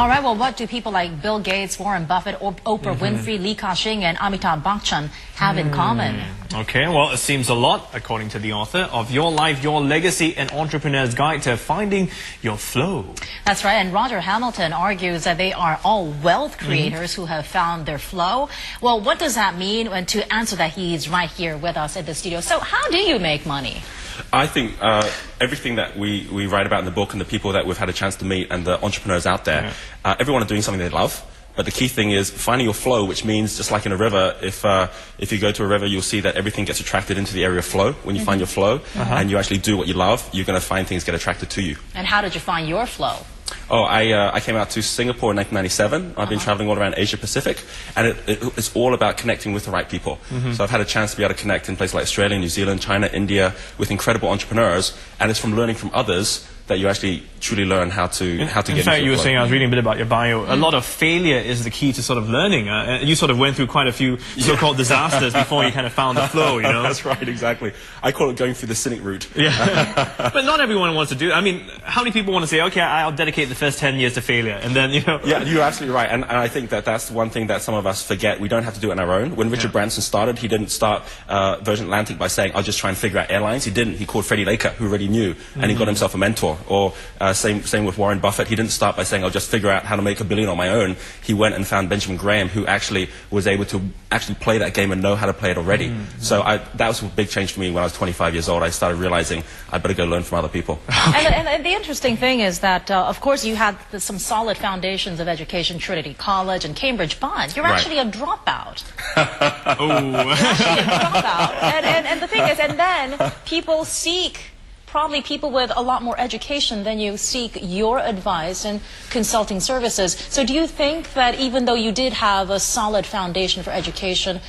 All right, well, what do people like Bill Gates, Warren Buffett, Oprah Winfrey, Li Ka-shing, and Amitabh Bachchan have in common? Okay, well, it seems a lot, according to the author of Your Life, Your Legacy, an Entrepreneur's Guide to Finding Your Flow. That's right, and Roger Hamilton argues that they are all wealth creators who have found their flow. Well, what does that mean? And to answer that, he's right here with us in the studio. So how do you make money? I think everything that we write about in the book and the people that we've had a chance to meet and the entrepreneurs out there, everyone are doing something they love. But the key thing is finding your flow, which means just like in a river, if you go to a river, you'll see that everything gets attracted into the area of flow. When you find your flow and you actually do what you love, you're going to find things get attracted to you. And how did you find your flow? Oh, I came out to Singapore in 1997. I've been traveling all around Asia Pacific, and it's all about connecting with the right people. So I've had a chance to be able to connect in places like Australia, New Zealand, China, India, with incredible entrepreneurs, and it's from learning from others that you actually truly learn how to get into In fact, you were saying, I was reading a bit about your bio, a lot of failure is the key to sort of learning. You sort of went through quite a few so-called disasters before you kind of found the flow, you know? That's right, exactly. I call it going through the cynic route. Yeah. But not everyone wants to do it. I mean, how many people want to say, okay, I'll dedicate the first 10 years to failure, and then, you know... Yeah, you're absolutely right. And I think that that's one thing that some of us forget. We don't have to do it on our own. When Richard Branson started, he didn't start Virgin Atlantic by saying, I'll just try and figure out airlines. He didn't. He called Freddie Laker, who already knew, and he got himself a mentor. Or same with Warren Buffett. He didn't start by saying, I'll just figure out how to make $1 billion on my own. He went and found Benjamin Graham, who actually was able to actually play that game and know how to play it already. So that was a big change for me when I was 25 years old. I started realizing I better go learn from other people. And the interesting thing is that, of course, you had some solid foundations of education, Trinity College and Cambridge, but you're actually a dropout. You're actually a dropout. And the thing is, and then people seek... Probably people with a lot more education than you seek your advice and consulting services. So do you think that even though you did have a solid foundation for education,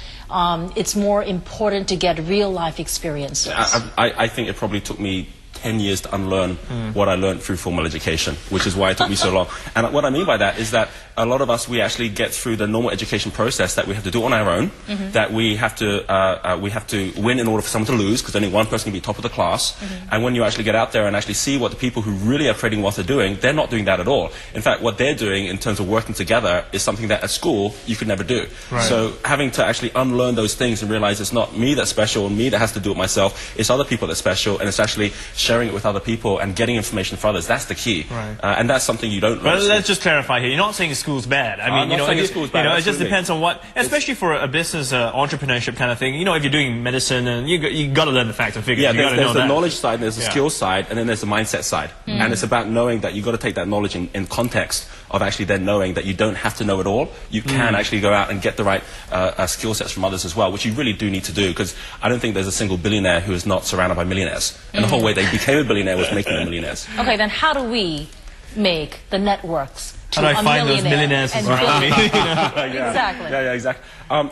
it's more important to get real life experiences? I think it probably took me 10 years to unlearn what I learned through formal education, which is why it took me so long. And what I mean by that is that a lot of us, we actually get through the normal education process that we have to do on our own, that we have to win in order for someone to lose, because only one person can be top of the class. And when you actually get out there and actually see what the people who really are creating wealth are doing, they're not doing that at all. In fact, what they're doing in terms of working together is something that at school you could never do. So having to actually unlearn those things and realize it's not me that's special and me that has to do it myself, it's other people that's special, and it's actually sharing it with other people and getting information for others. That's the key. And that's something you don't learn. Well, let's just clarify here. You're not saying school's bad. I mean, it just depends on what, especially for a business entrepreneurship kind of thing. You know, if you're doing medicine, and you got to learn the facts and figures. Yeah, there's the knowledge side, and there's the skill side, and then there's the mindset side. And it's about knowing that you've got to take that knowledge in context of actually then knowing that you don't have to know it all. You can actually go out and get the right skill sets from others as well, which you really do need to do, because I don't think there's a single billionaire who is not surrounded by millionaires. And the whole way they became a billionaire was making them millionaires. Okay, then how do we make the networks to how do I find those millionaires around me? Exactly. Yeah, exactly.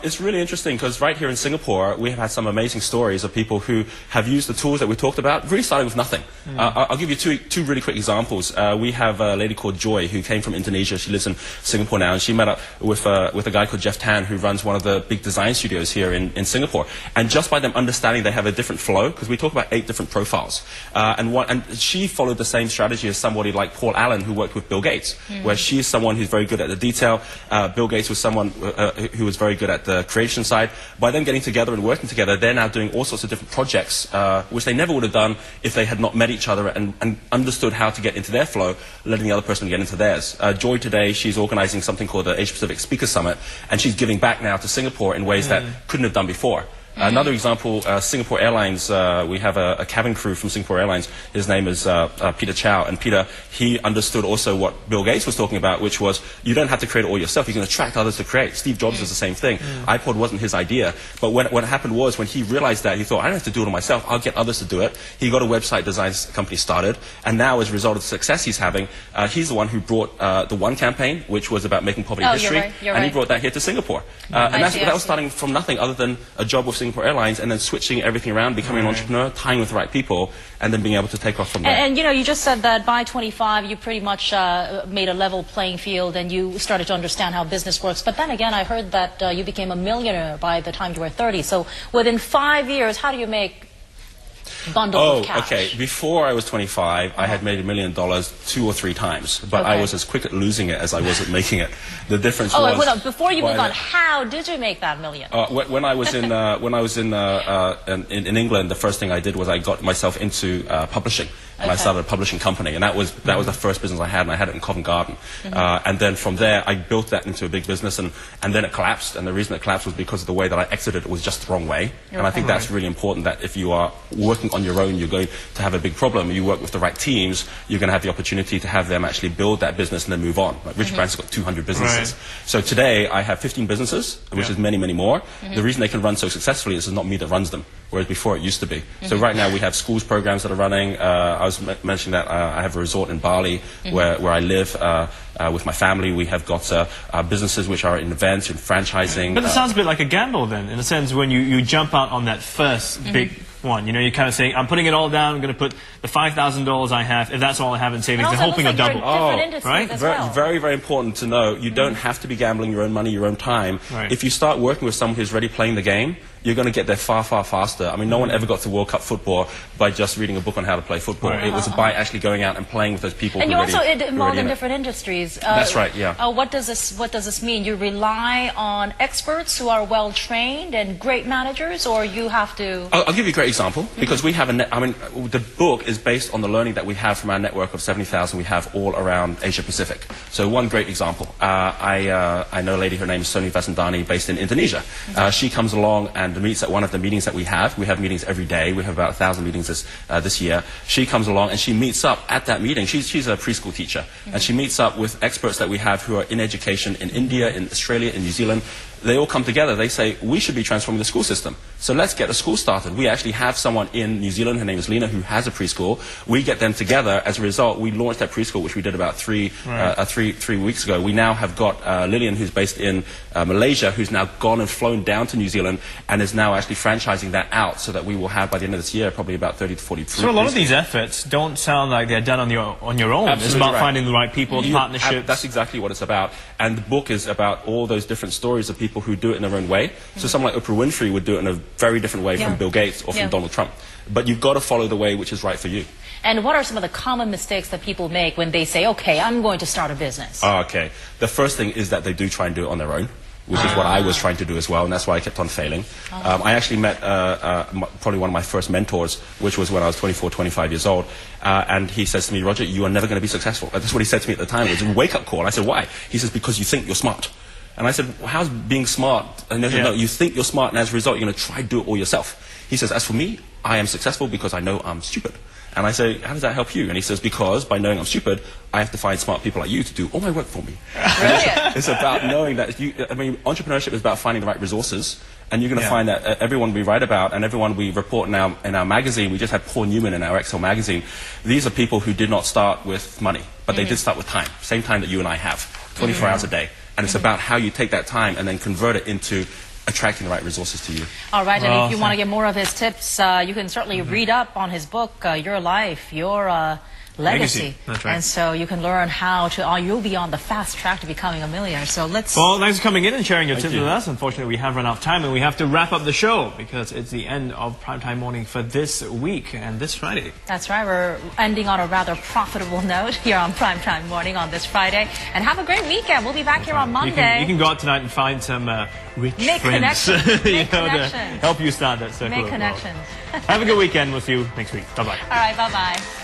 It's really interesting because right here in Singapore, we have had some amazing stories of people who have used the tools that we talked about, really starting with nothing. I'll give you two really quick examples. We have a lady called Joy who came from Indonesia. She lives in Singapore now, and she met up with a guy called Jeff Tan, who runs one of the big design studios here in Singapore. And just by them understanding they have a different flow, because we talk about 8 different profiles, and she followed the same strategy as somebody like Paul Allen, who worked with Bill Gates, where she is someone who's very good at the detail. Bill Gates was someone who was very good at the creation side. By them getting together and working together, they're now doing all sorts of different projects, which they never would have done if they had not met each other and understood how to get into their flow, letting the other person get into theirs. Joy today, she's organizing something called the Asia Pacific Speaker Summit, and she's giving back now to Singapore in ways that couldn't have done before. Another example, Singapore Airlines, we have a cabin crew from Singapore Airlines. His name is Peter Chow. And Peter, he understood also what Bill Gates was talking about, which was you don't have to create it all yourself. You can attract others to create. Steve Jobs does the same thing. iPod wasn't his idea. But what happened was when he realized that, he thought, I don't have to do it all myself. I'll get others to do it. He got a website design company started. And now, as a result of the success he's having, he's the one who brought the One campaign, which was about making poverty history. And he brought that here to Singapore. And that was starting from nothing other than a job with Singapore Airlines, and then switching everything around, becoming an entrepreneur, tying with the right people, and then being able to take off from there. And you know, you just said that by 25, you pretty much made a level playing field, and you started to understand how business works. But then again, I heard that you became a millionaire by the time you were 30. So within 5 years, how do you make bundle of cash? Okay. Before I was 25, I had made $1 million 2 or 3 times, but I was as quick at losing it as I was at making it. The difference was... hold on. Before you move on, how did you make that $1 million? When I was in England, the first thing I did was I got myself into publishing. And I started a publishing company, and that was the first business I had, and I had it in Covent Garden. And then from there, I built that into a big business, and then it collapsed. And the reason it collapsed was because of the way that I exited it was just the wrong way. And I think that's really important, that if you are working on your own, you're going to have a big problem. You work with the right teams, you're going to have the opportunity to have them actually build that business and then move on. Like Richard Branson's got 200 businesses. So today, I have 15 businesses, which is many, many more. The reason they can run so successfully is it's not me that runs them, whereas before it used to be. So right now, we have schools programs that are running. I was mentioning that I have a resort in Bali where I live with my family. We have got businesses which are in events and franchising. But it sounds a bit like a gamble then, in a sense, when you jump out on that first big one. You know, you're kind of saying, I'm putting it all down, I'm going to put the $5,000 I have, if that's all I have in savings, and hoping to double. Right? Very, very important to know. You don't have to be gambling your own money, your own time. If you start working with someone who's already playing the game, you're going to get there far, far faster. I mean, no one ever got to World Cup football by just reading a book on how to play football. It was by actually going out and playing with those people. And you're also involved in different industries. That's right, yeah. What does this mean? You rely on experts who are well trained and great managers, or you have to... I'll give you a great example, because we have the book is based on the learning that we have from our network of 70,000 we have all around Asia Pacific. So one great example, I know a lady, her name is Soni Vasandani, based in Indonesia. She comes along and meets at one of the meetings that we have. We have meetings every day. We have about 1,000 meetings this year. She comes along and she meets up at that meeting. She's a preschool teacher, and she meets up with experts that we have who are in education in India, in Australia, in New Zealand. They all come together. They say, we should be transforming the school system. So let's get a school started. We actually have someone in New Zealand, her name is Lena, who has a preschool. We get them together. As a result, we launched that preschool, which we did about three weeks ago. We now have got Lillian, who's based in Malaysia, who's now gone and flown down to New Zealand and is now actually franchising that out, so that we will have, by the end of this year, probably about 30 to 40 So a lot of these efforts don't sound like they're done on your own. Absolutely, it's about finding the right people, partnerships. That's exactly what it's about. And the book is about all those different stories of people who do it in their own way. So someone like Oprah Winfrey would do it in a very different way from Bill Gates or from Donald Trump. But you've got to follow the way which is right for you. And what are some of the common mistakes that people make when they say, okay, I'm going to start a business? Okay. The first thing is that they do try and do it on their own, which is what I was trying to do as well, and that's why I kept on failing. I actually met probably one of my first mentors, which was when I was 24, 25 years old, and he says to me, Roger, you are never going to be successful. That's what he said to me at the time. It was a wake-up call. I said, why? He says, because you think you're smart. And I said, well, how's being smart? And he said, no, you think you're smart, and as a result, you're going to try to do it all yourself. He says, as for me, I am successful because I know I'm stupid. And I say, how does that help you? And he says, because by knowing I'm stupid, I have to find smart people like you to do all my work for me. It's about knowing that, entrepreneurship is about finding the right resources. And you're going to find that everyone we write about and everyone we report in our magazine, we just had Paul Newman in our Excel magazine. These are people who did not start with money, but they did start with time. Same time that you and I have, 24 hours a day. And it's about how you take that time and then convert it into attracting the right resources to you. All right, and if you want to get more of his tips, you can certainly read up on his book, Your Life, Your Legacy. That's right. And so you can learn how to, you'll be on the fast track to becoming a millionaire. So let's... Well, thanks for coming in and sharing your tips with us. Unfortunately, we have run out of time and we have to wrap up the show because it's the end of Primetime Morning for this week and this Friday. That's right. We're ending on a rather profitable note here on Primetime Morning on this Friday. And have a great weekend. We'll be back here on Monday. You can go out tonight and find some rich Make friends connections. Make connections. To help you start that circle. Make connections. Have a good weekend. We'll see you next week. Bye-bye. All right. Bye-bye.